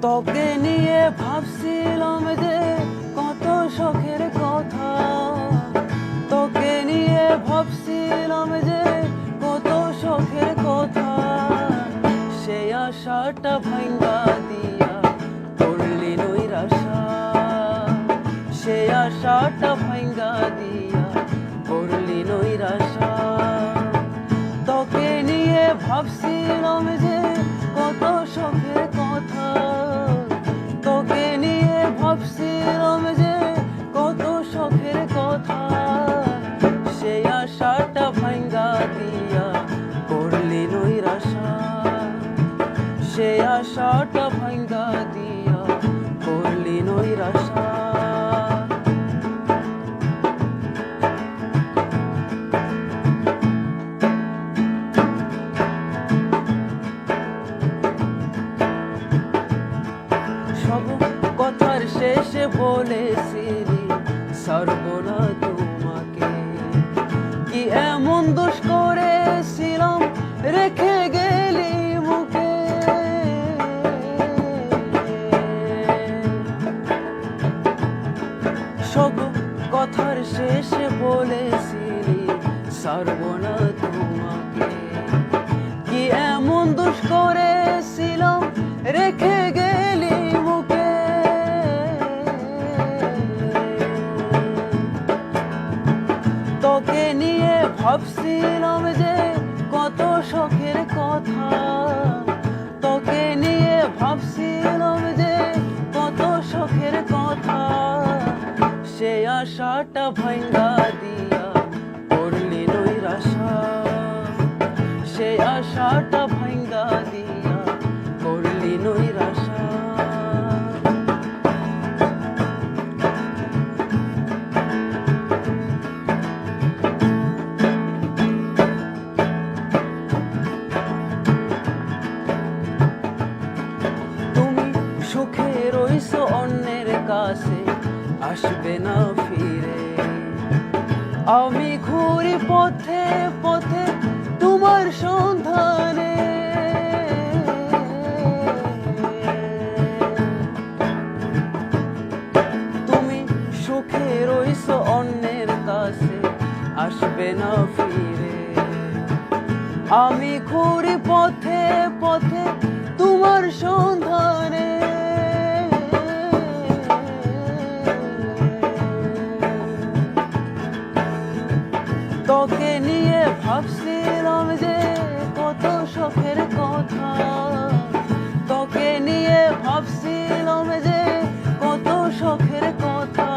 তোকে নিয়ে ভাবছিলাম যে কত শখের কথা, তোকে নিয়ে ভাবছিলাম যে কত শখের কথা। সেই আশাটা ভাঙ্গা দিয়া করলি নৈরাশা, সেই আশাটা ভাঙ্গা দিয়া করলি নৈরাশা। তোকে নিয়ে ভাবছিলাম যে কত শখের কথা, তোকে নিয়ে ভাবছিলাম যে কত শখের কথা। সেই আশাটা ভাঙ্গা দিয়া করলি নৈরাশা, সেই আশাটা ভাঙ্গা দিয়া করলি নৈরাশা। সব কথার শেষে বলেছিলি ছাড়বো না তোমাকে, কি এমন দোষ করেছিলাম রেখে গেলি মুখে। সব কথার শেষে বলেছিলি ছাড়বো না তোমাকে, কি এমন দোষ করেছিলাম রেখে গেলি মুখে। তোকে নিয়ে ভাবছিলাম যে কত শখের কথা, তোকে নিয়ে ভাবছিলাম যে কত শখের কথা। সেই আশাটা ভাঙ্গা দিয়া করলি নৈরাশা, সেই আশাটা ভাঙ্গা দিয়া করলি নৈরাশা। তুমি সুখে রইছো অন্যের কাছে, আসবে না ফিরে। আমি ঘুরি পথে পথে তোমার সন্ধানে, তুমি সুখে রইছো অন্যের কাছে, আসবে না ফিরে। আমি ঘুরি পথে পথে তোমার সন্ধানে। তোকে নিয়ে ভাবছিলাম যে কত শখের কথা, তোকে নিয়ে ভাবছিলাম যে কত শখের কথা।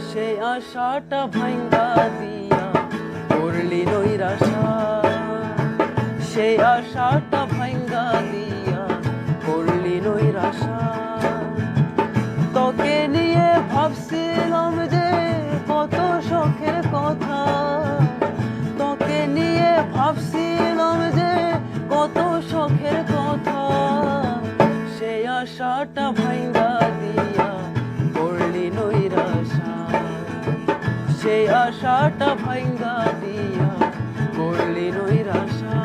সেই আশাটা ভাঙ্গা দিয়া করলি নৈরাশা, সেই আশাটা ভাঙ্গা দিয়া করলি নৈরাশা। তোকে নিয়ে ভাবছিলাম যে কত শখের কথা, তোকে নিয়ে ভাবছিলাম যে কত শখের কথা। সেই আশাটা ভাঙ্গা দিয়া করলি নৈরাশা, সেই আশাটা ভাঙ্গা দিয়া করলি নৈরাশা,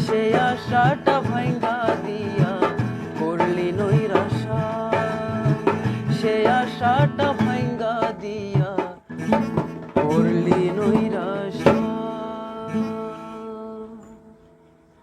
সেই আশাটা ভাঙ্গা দিয়া করলি নৈরাশা, সেই আশাটা ভাঙ্গা দিয়া করলি নৈরাশা।